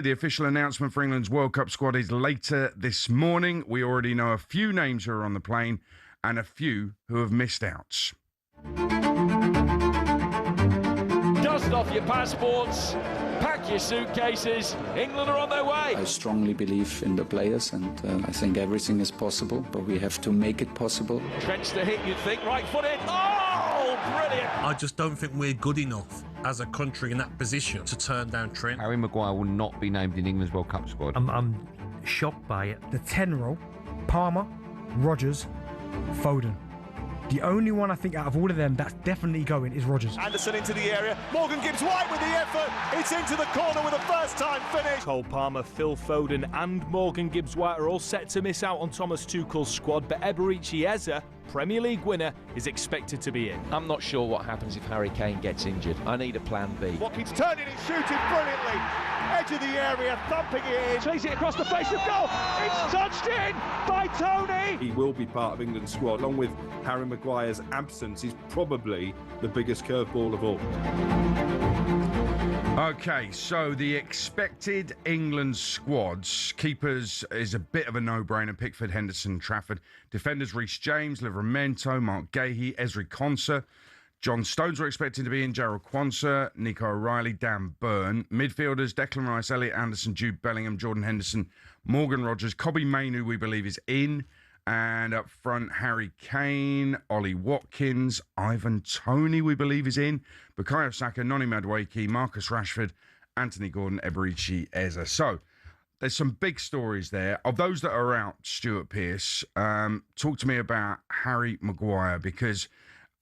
The official announcement for England's World Cup squad is later this morning. We already know a few names who are on the plane and a few who have missed out. Dust off your passports, pack your suitcases. England are on their way. I strongly believe in the players, and I think everything is possible, but we have to make it possible. Trench to hit, you'd think, right foot in. Oh, brilliant. I just don't think we're good enough as a country in that position to turn down Trent. Harry Maguire will not be named in England's World Cup squad. I'm shocked by it. The 10 row, Palmer, Rodgers, Foden. The only one I think out of all of them that's definitely going is Rodgers. Anderson into the area. Morgan Gibbs-White with the effort. It's into the corner with a first-time finish. Cole Palmer, Phil Foden and Morgan Gibbs-White are all set to miss out on Thomas Tuchel's squad, but Eberechi Eze, Premier League winner, is expected to be in. I'm not sure what happens if Harry Kane gets injured. I need a plan B. Watkins turning and shooting brilliantly. Edge of the area, thumping it in. Chase it across the face of goal. It's touched in by Toney. He will be part of England's squad. Along with Harry Maguire's absence, he's probably the biggest curveball of all. Okay, so the expected England squads. Keepers is a bit of a no-brainer. Pickford, Henderson, Trafford. Defenders, Reece James, Livramento, Mark Gahey, Ezri Konsa. John Stones were expected to be in, Jarrell Quansah, Nico O'Reilly, Dan Burn. Midfielders, Declan Rice, Elliot Anderson, Jude Bellingham, Jordan Henderson, Morgan Rogers, Kobbie Mainoo, we believe, is in. And up front, Harry Kane, Ollie Watkins, Ivan Toney, we believe, is in. Bukayo Saka, Noni Madueke, Marcus Rashford, Anthony Gordon, Eberechi Eze. So there's some big stories there. Of those that are out, Stuart Pearce, talk to me about Harry Maguire, because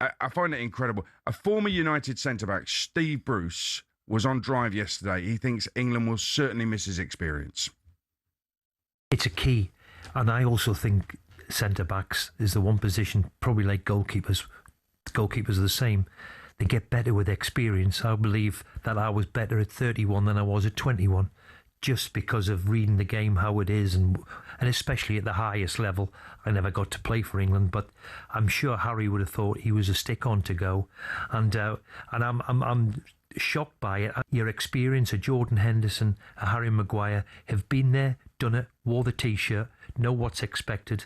I find it incredible. A former United centre-back, Steve Bruce, was on Drive yesterday. He thinks England will certainly miss his experience. It's a key. And I also think centre-backs is the one position, probably like goalkeepers. Goalkeepers are the same. They get better with experience. I believe that I was better at 31 than I was at 21. Just because of reading the game, how it is, and especially at the highest level. I never got to play for England, but I'm sure Harry would have thought he was a stick-on to go, and I'm shocked by it. Your experience of Jordan Henderson, Harry Maguire have been there, done it, wore the T-shirt, know what's expected.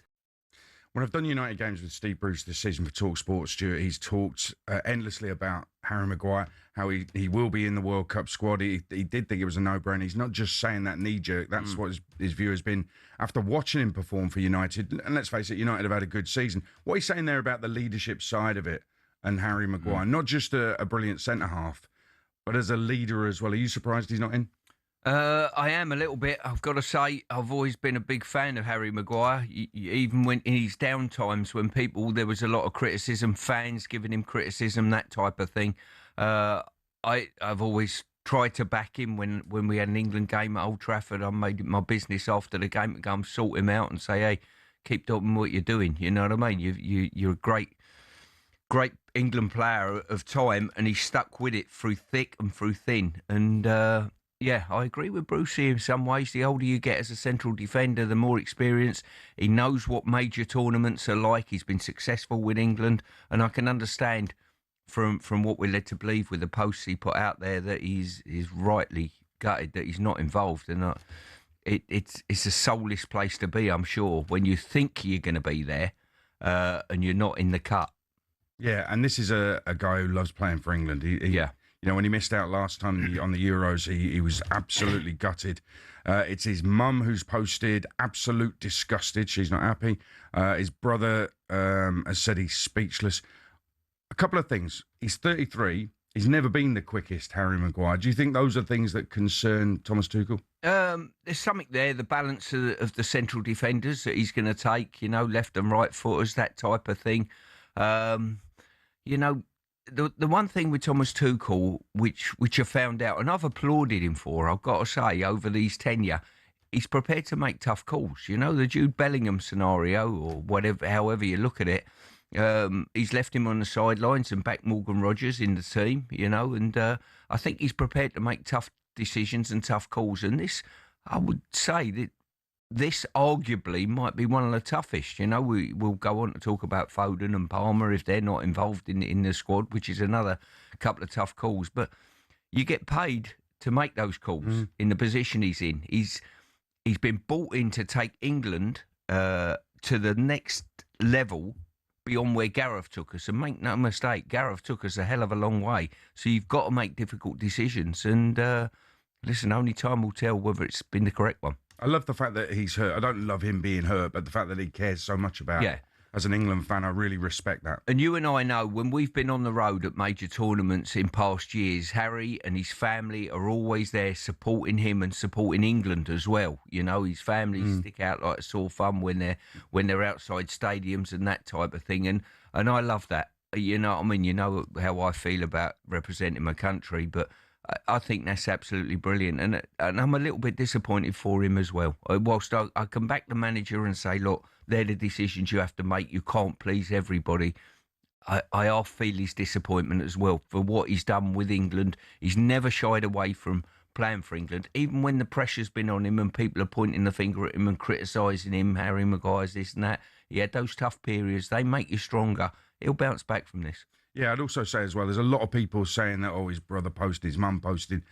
When I've done United games with Steve Bruce this season for talkSPORT, Stuart, he's talked endlessly about Harry Maguire, how he will be in the World Cup squad. He did think it was a no-brainer. He's not just saying that knee-jerk. That's what his view has been after watching him perform for United. And let's face it, United have had a good season. What he's saying there about the leadership side of it and Harry Maguire, not just a brilliant centre-half, but as a leader as well. Are you surprised he's not in? I am a little bit. I've got to say, I've always been a big fan of Harry Maguire. Even when in his down times, when there was a lot of criticism, fans giving him criticism, that type of thing. I've always tried to back him when we had an England game at Old Trafford. I made it my business after the game to go and sort him out and say, hey, keep doing what you're doing. You know what I mean? You're a great England player of time, and he stuck with it through thick and through thin. And yeah, I agree with Brucey in some ways. The older you get as a central defender, the more experience. He knows what major tournaments are like. He's been successful with England, and I can understand from what we're led to believe with the posts he put out there that he's rightly gutted that he's not involved. And it's a soulless place to be, I'm sure, when you think you're going to be there and you're not in the cut. Yeah, and this is a guy who loves playing for England. Yeah. You know, when he missed out last time on the Euros, he was absolutely gutted. It's his mum who's posted absolute disgusted. She's not happy. His brother has said he's speechless. A couple of things. He's 33. He's never been the quickest, Harry Maguire. Do you think those are things that concern Thomas Tuchel? There's something there, the balance of the central defenders that he's going to take, you know, left and right footers, that type of thing. You know, the one thing with Thomas Tuchel, which I found out, and I've applauded him for, I've got to say, over these tenure, he's prepared to make tough calls. You know, the Jude Bellingham scenario, or whatever, however you look at it, he's left him on the sidelines and backed Morgan Rogers in the team, you know, and I think he's prepared to make tough decisions and tough calls. And this, I would say that this arguably might be one of the toughest. You know, we'll go on to talk about Foden and Palmer if they're not involved in the squad, which is another couple of tough calls. But you get paid to make those calls in the position he's in. He's been brought in to take England to the next level beyond where Gareth took us. And make no mistake, Gareth took us a hell of a long way. So you've got to make difficult decisions. And listen, only time will tell whether it's been the correct one. I love the fact that he's hurt. I don't love him being hurt, but the fact that he cares so much about it. As an England fan, I really respect that. And you and I know when we've been on the road at major tournaments in past years, Harry and his family are always there supporting him and supporting England as well. You know, his family stick out like a sore thumb when they're outside stadiums and that type of thing. And I love that. You know what I mean? You know how I feel about representing my country, but I think that's absolutely brilliant. And I'm a little bit disappointed for him as well. Whilst I can back the manager and say, look, they're the decisions you have to make. You can't please everybody. I half feel his disappointment as well for what he's done with England. He's never shied away from playing for England, even when the pressure's been on him and people are pointing the finger at him and criticising him, Harry Maguire's this and that. He had those tough periods. They make you stronger. He'll bounce back from this. Yeah, I'd also say as well, there's a lot of people saying that, his brother posted, his mum posted,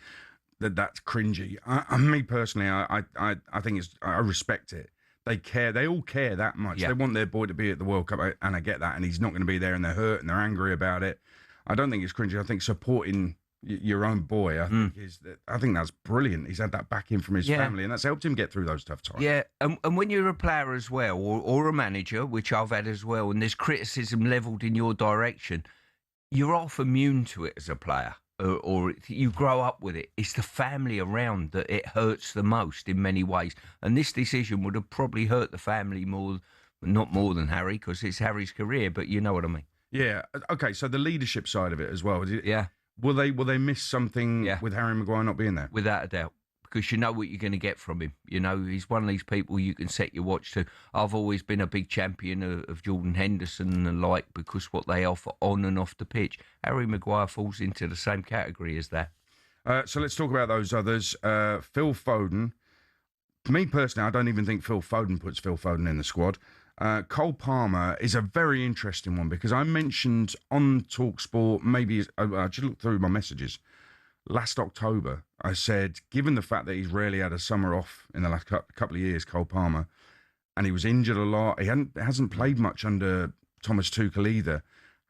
that's cringy. Me personally, I think I respect it. They care. They all care that much. They want their boy to be at the World Cup, and I get that. And he's not going to be there, and they're hurt and they're angry about it. I don't think it's cringy. I think supporting your own boy, I think that's brilliant. He's had that backing from his family, and that's helped him get through those tough times. Yeah, and when you're a player as well, or a manager, which I've had as well, and there's criticism levelled in your direction, you're half immune to it as a player. Or you grow up with it. It's the family around that it hurts the most in many ways. And this decision would have probably hurt the family not more than Harry, because it's Harry's career, but you know what I mean. Yeah. Okay, so the leadership side of it as well. Yeah. Will they miss something with Harry Maguire not being there? Without a doubt. Because you know what you're going to get from him. You know, he's one of these people you can set your watch to. I've always been a big champion of Jordan Henderson and the like, because what they offer on and off the pitch. Harry Maguire falls into the same category as that. So let's talk about those others. Phil Foden. For me personally, I don't even think Phil Foden puts Phil Foden in the squad. Cole Palmer is a very interesting one, because I mentioned on talkSPORT, maybe I just looked through my messages. Last October, I said, given the fact that he's rarely had a summer off in the last couple of years, Cole Palmer, and he was injured a lot, he hasn't played much under Thomas Tuchel either,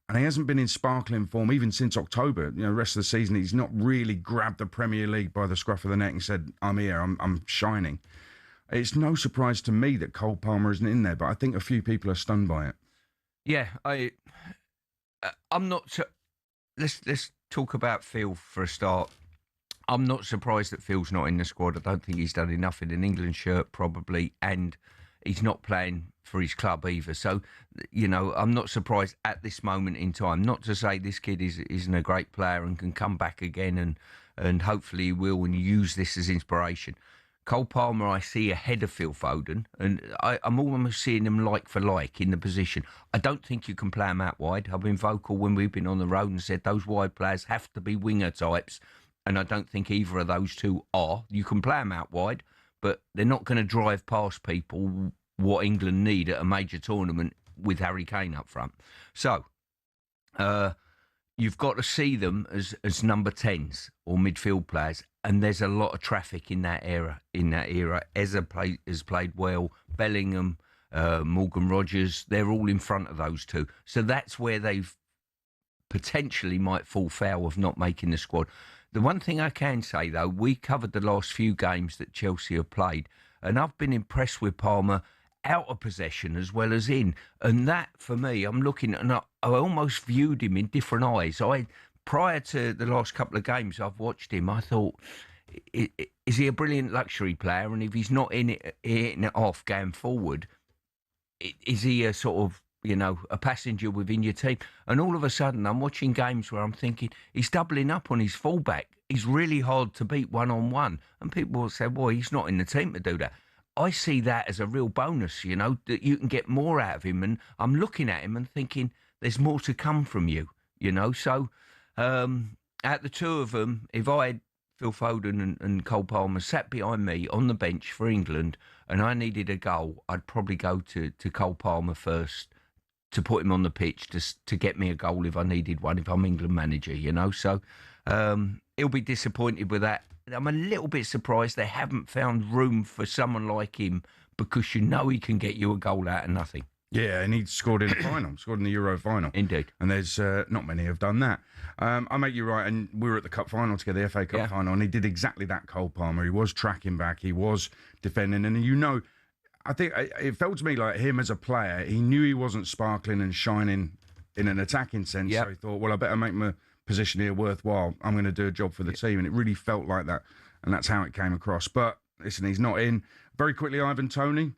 and he hasn't been in sparkling form even since October. You know, the rest of the season, he's not really grabbed the Premier League by the scruff of the neck and said, I'm here, I'm shining. It's no surprise to me that Cole Palmer isn't in there, but I think a few people are stunned by it. Yeah, I'm not... Let's talk about Phil for a start. I'm not surprised that Phil's not in the squad. I don't think he's done enough in an England shirt, probably, and he's not playing for his club either. So, you know, I'm not surprised at this moment in time. Not to say this kid isn't a great player and can come back again, and hopefully he will, and use this as inspiration. Cole Palmer, I see ahead of Phil Foden, and I'm almost seeing them like for like in the position. I don't think you can play them out wide. I've been vocal when we've been on the road and said those wide players have to be winger types, and I don't think either of those two are. You can play them out wide, but they're not going to drive past people what England need at a major tournament with Harry Kane up front. So, you've got to see them as number 10s or midfield players, and there's a lot of traffic in that era. Eza has played well. Bellingham, Morgan Rogers, they're all in front of those two. So that's where they've potentially might fall foul of not making the squad. The one thing I can say, though, we covered the last few games that Chelsea have played, and I've been impressed with Palmer out of possession as well as in. And that, for me, I'm looking, and I almost viewed him in different eyes. Prior to the last couple of games I've watched him, I thought, is he a brilliant luxury player? And if he's not hitting it off going forward, is he a sort of, you know, a passenger within your team? And all of a sudden, I'm watching games where I'm thinking, he's doubling up on his fullback. He's really hard to beat one-on-one. And people will say, well, he's not in the team to do that. I see that as a real bonus, you know, that you can get more out of him. And I'm looking at him and thinking, there's more to come from you, you know. So, at the two of them, if I had Phil Foden and Cole Palmer sat behind me on the bench for England and I needed a goal, I'd probably go to Cole Palmer first to put him on the pitch to get me a goal if I needed one, if I'm England manager, you know. So he'll be disappointed with that. I'm a little bit surprised they haven't found room for someone like him, because you know he can get you a goal out of nothing. Yeah, and he scored in the final, scored in the Euro final. Indeed. And there's not many have done that. I make you right, and we were at the Cup final together, the FA Cup final, and he did exactly that, Cole Palmer. He was tracking back, he was defending, and you know, I think it felt to me like him as a player, he knew he wasn't sparkling and shining in an attacking sense, so he thought, well, I better make my position here worthwhile. I'm going to do a job for the team, and it really felt like that, and that's how it came across. But, listen, he's not in. Very quickly, Ivan Toney.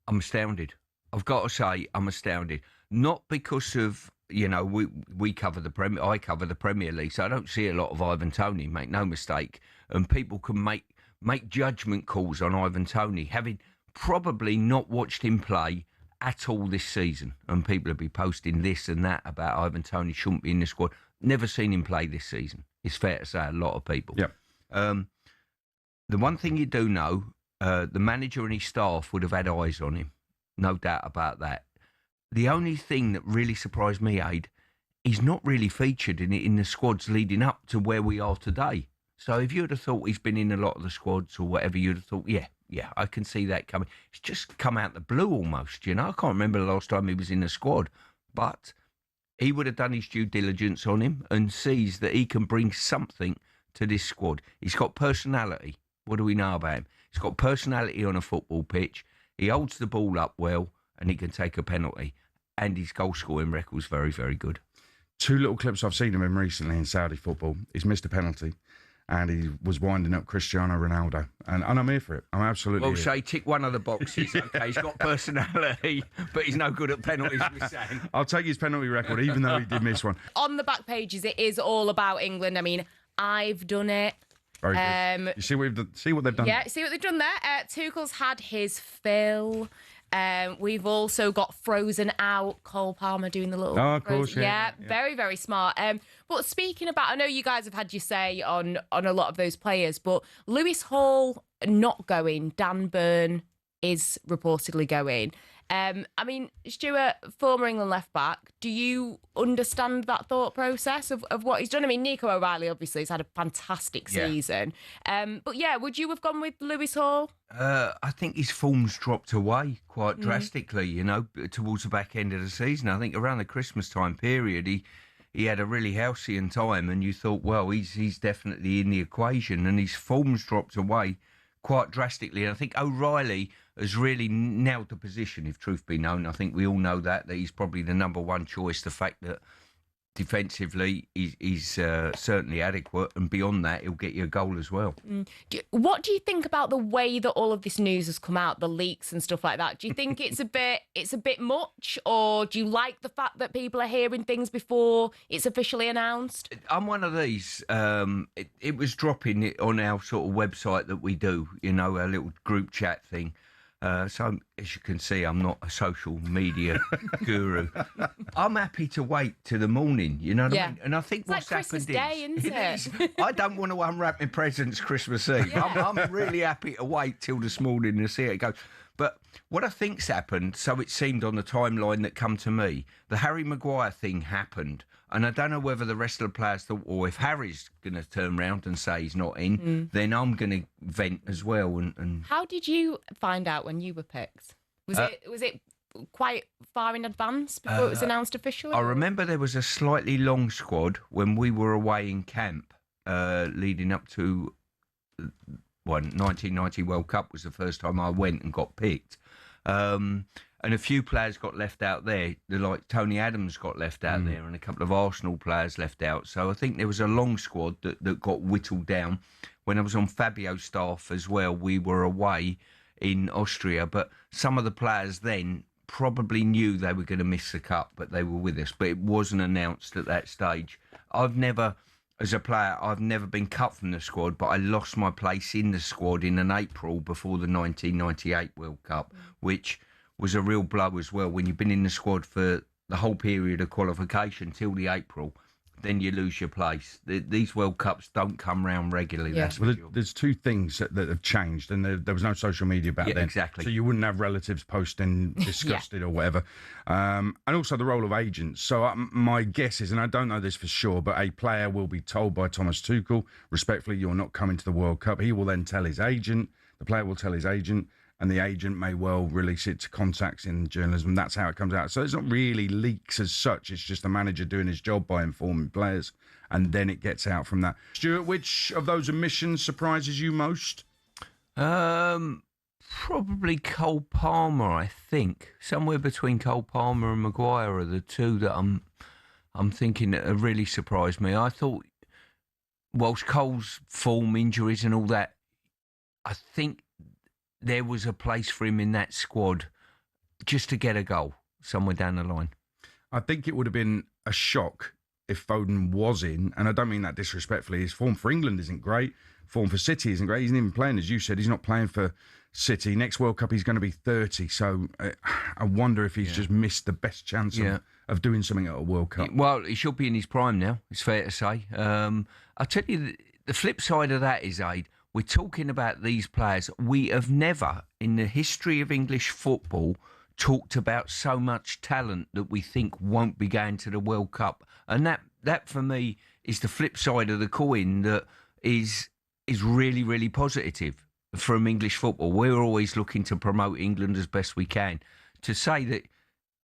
I'm astounded. I've got to say, I'm astounded. Not because of, you know, we cover the Premier, I cover the Premier League, so I don't see a lot of Ivan Toney, make no mistake. And people can make judgment calls on Ivan Toney, having probably not watched him play at all this season. And people will be posting this and that about Ivan Toney shouldn't be in the squad. Never seen him play this season. It's fair to say, a lot of people. Yep. The one thing you do know, the manager and his staff would have had eyes on him. No doubt about that. The only thing that really surprised me, Aid, he's not really featured in the squads leading up to where we are today. So if you'd have thought he's been in a lot of the squads or whatever, you'd have thought, yeah, I can see that coming. It's just come out the blue almost, you know. I can't remember the last time he was in the squad. But he would have done his due diligence on him and sees that he can bring something to this squad. He's got personality. What do we know about him? He's got personality on a football pitch. He holds the ball up well, and he can take a penalty. And his goal-scoring record's very, very good. 2 little clips I've seen of him recently in Saudi football. He's missed a penalty, and he was winding up Cristiano Ronaldo. And I'm here for it. I'm absolutely Well, here. say, tick one of the boxes, OK? He's got personality, but he's no good at penalties, we're saying. I'll take his penalty record, even though he did miss one. On the back pages, it is all about England. I mean, I've done it. Very good. You see what they've done? Yeah, see what they've done there? Tuchel's had his fill. We've also got Frozen out. Cole Palmer doing the little... Oh, of course, yeah. Very, very smart. But speaking about... I know you guys have had your say on a lot of those players, but Lewis Hall not going. Dan Burn is reportedly going. I mean, Stuart, former England left-back, do you understand that thought process of what he's done? I mean, Nico O'Reilly obviously has had a fantastic season. But yeah, would you have gone with Lewis Hall? I think his form's dropped away quite drastically, you know, towards the back end of the season. I think around the Christmas time period, he had a really halcyon time, and you thought, well, he's definitely in the equation, and his form's dropped away quite drastically. And I think O'Reilly has really nailed the position, if truth be known. I think we all know that he's probably the number one choice. The fact that defensively he's certainly adequate, and beyond that, he'll get you a goal as well. What do you think about the way that all of this news has come out, the leaks and stuff like that? Do you think it's a bit much, or do you like the fact that people are hearing things before it's officially announced? I'm one of these. It was dropping it on our sort of website that we do, you know, a little group chat thing. So, as you can see, I'm not a social media guru. I'm happy to wait till the morning, you know what I mean? And I think what's like happened Day, isn't it? I don't want to unwrap my presents Christmas Eve. Yeah. I'm really happy to wait till this morning and see how it goes. But what I think's happened, so it seemed on the timeline that come to me, the Harry Maguire thing happened. And I don't know whether the rest of the players thought, or if Harry's going to turn around and say he's not in, then I'm going to vent as well. And how did you find out when you were picked? Was it quite far in advance before it was announced officially? I remember there was a slightly long squad when we were away in camp leading up to 1990 World Cup was the first time I went and got picked. And a few players got left out there, like Tony Adams got left out there, and a couple of Arsenal players left out. So I think there was a long squad that got whittled down. When I was on Fabio's staff as well, we were away in Austria, but some of the players then probably knew they were going to miss the cup, but they were with us. But it wasn't announced at that stage. As a player, I've never been cut from the squad, but I lost my place in the squad in an April before the 1998 World Cup, which was a real blow as well. When you've been in the squad for the whole period of qualification till the April, then you lose your place. These World Cups don't come round regularly. That's for sure. There's two things that have changed, and there was no social media back then. Exactly. So you wouldn't have relatives posting disgusted or whatever. And also the role of agents. So my guess is, and I don't know this for sure, but a player will be told by Thomas Tuchel, respectfully, you're not coming to the World Cup. He will then tell his agent. The player will tell his agent. And the agent may well release it to contacts in journalism. That's how it comes out. So it's not really leaks as such. It's just the manager doing his job by informing players. And then it gets out from that. Stuart, which of those omissions surprises you most? Probably Cole Palmer, I think. Somewhere between Cole Palmer and Maguire are the two that I'm thinking that have really surprised me. I thought, whilst Cole's form, injuries and all that, I think there was a place for him in that squad just to get a goal somewhere down the line. I think it would have been a shock if Foden was in, and I don't mean that disrespectfully. His form for England isn't great. Form for City isn't great. He's not even playing, as you said. He's not playing for City. Next World Cup, he's going to be 30. So I wonder if he's just missed the best chance of doing something at a World Cup. Well, he should be in his prime now, it's fair to say. I'll tell you, the flip side of that is, Aid, we're talking about these players. We have never, in the history of English football, talked about so much talent that we think won't be going to the World Cup. And that for me, is the flip side of the coin that is really, really positive from English football. We're always looking to promote England as best we can. To say that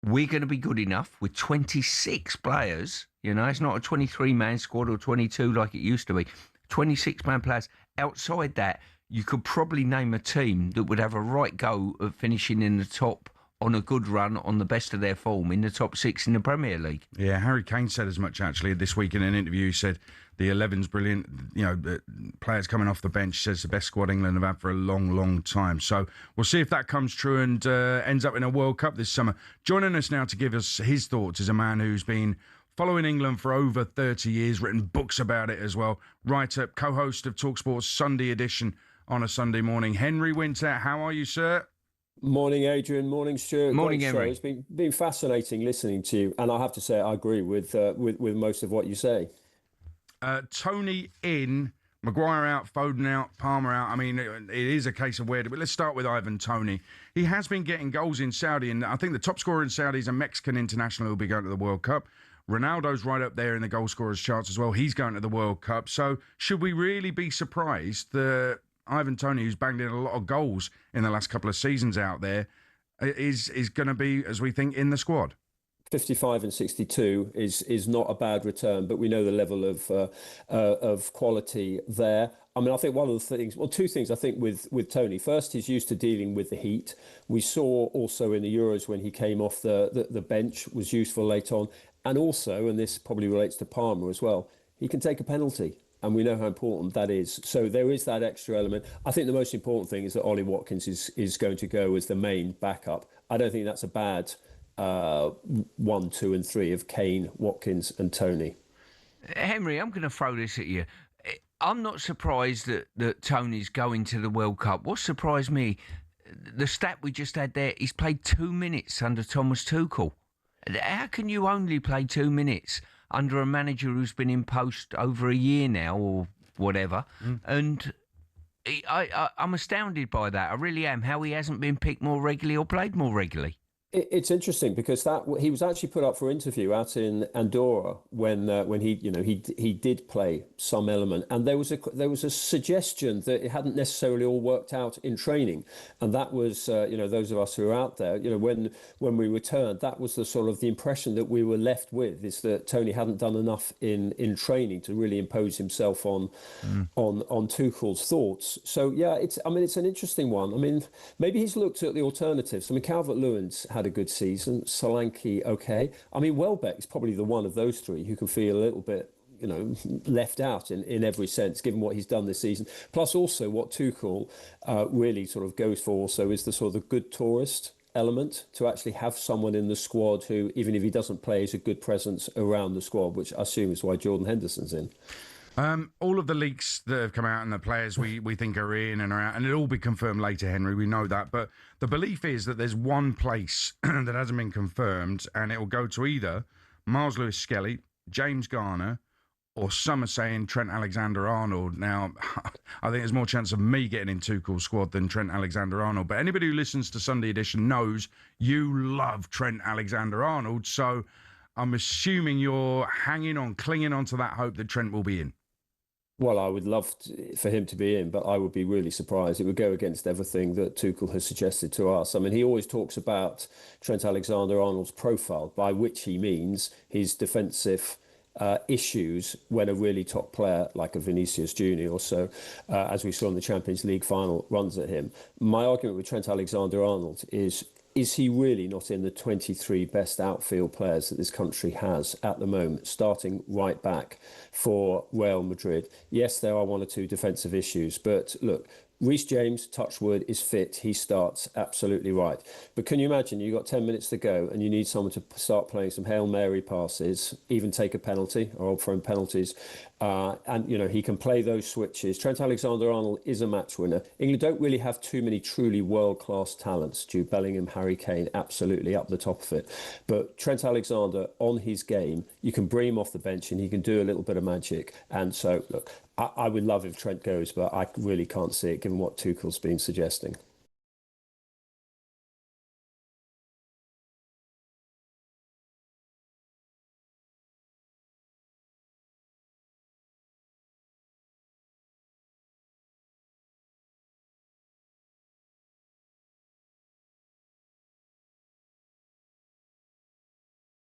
we're going to be good enough with 26 players, it's not a 23-man squad or 22 like it used to be. 26-man players. Outside that, you could probably name a team that would have a right go at finishing in the top on a good run on the best of their form in the top 6 in the Premier League. Yeah, Harry Kane said as much actually this week in an interview. He said the 11's brilliant. The players coming off the bench, says the best squad England have had for a long, long time. So we'll see if that comes true and ends up in a World Cup this summer. Joining us now to give us his thoughts is a man who's been following England for over 30 years, written books about it as well. Writer, co-host of talkSPORT's Sunday edition on a Sunday morning. Henry Winter, how are you, sir? Morning, Adrian. Morning, Stuart. Morning, Henry. It's been fascinating listening to you, and I have to say I agree with most of what you say. Toney in, Maguire out, Foden out, Palmer out. I mean, it is a case of where. But let's start with Ivan Toney. He has been getting goals in Saudi, and I think the top scorer in Saudi is a Mexican international who will be going to the World Cup. Ronaldo's right up there in the goal scorers charts as well. He's going to the World Cup. So should we really be surprised that Ivan Toney, who's banged in a lot of goals in the last couple of seasons out there, is going to be, as we think, in the squad? 55 and 62 is not a bad return, but we know the level of quality there. I mean, I think one of the things, two things I think with Toney. First, he's used to dealing with the heat. We saw also in the Euros when he came off the bench, was useful late on. And also, and this probably relates to Palmer as well, he can take a penalty. And we know how important that is. So there is that extra element. I think the most important thing is that Ollie Watkins is going to go as the main backup. I don't think that's a bad 1, 2 and 3 of Kane, Watkins and Toney. Henry, I'm going to throw this at you. I'm not surprised that Toney's going to the World Cup. What surprised me, the stat we just had there, he's played 2 minutes under Thomas Tuchel. How can you only play 2 minutes under a manager who's been in post over a year now or whatever? And I'm astounded by that. I really am. How he hasn't been picked more regularly or played more regularly. It's interesting because he was actually put up for interview out in Andorra when he did play some element, and there was a suggestion that it hadn't necessarily all worked out in training, and that was those of us who were out there, when we returned, that was the sort of the impression that we were left with, is that Toney hadn't done enough in training to really impose himself on Tuchel's thoughts. So yeah, it's an interesting one. I mean, maybe he's looked at the alternatives. I mean, Calvert-Lewin's had a good season. Solanke, okay. I mean, Welbeck's probably the one of those three who can feel a little bit, left out in every sense, given what he's done this season. Plus, also what Tuchel really sort of goes for also is the sort of the good tourist element, to actually have someone in the squad who, even if he doesn't play, is a good presence around the squad, which I assume is why Jordan Henderson's in. All of the leaks that have come out and the players we think are in and are out, and it'll all be confirmed later, Henry, we know that. But the belief is that there's one place that hasn't been confirmed, and it will go to either Miles Lewis-Skelly, James Garner, or some are saying Trent Alexander-Arnold. Now, I think there's more chance of me getting in Tuchel's squad than Trent Alexander-Arnold. But anybody who listens to Sunday Edition knows you love Trent Alexander-Arnold. So I'm assuming you're clinging on to that hope that Trent will be in. Well, I would love for him to be in, but I would be really surprised. It would go against everything that Tuchel has suggested to us. I mean, he always talks about Trent Alexander-Arnold's profile, by which he means his defensive issues when a really top player like a Vinicius Junior or so, as we saw in the Champions League final, runs at him. My argument with Trent Alexander-Arnold is he really not in the 23 best outfield players that this country has at the moment, starting right back for Real Madrid? Yes, there are one or two defensive issues, but look, Reece James, touch wood, is fit. He starts absolutely right. But can you imagine you've got 10 minutes to go and you need someone to start playing some Hail Mary passes, even take a penalty or throw penalties. And, you know, he can play those switches. Trent Alexander-Arnold is a match winner. England don't really have too many truly world-class talents. Jude Bellingham, Harry Kane, absolutely up the top of it. But Trent Alexander, on his game, you can bring him off the bench and he can do a little bit of magic. And so, look, I would love if Trent goes, but I really can't see it given what Tuchel's been suggesting.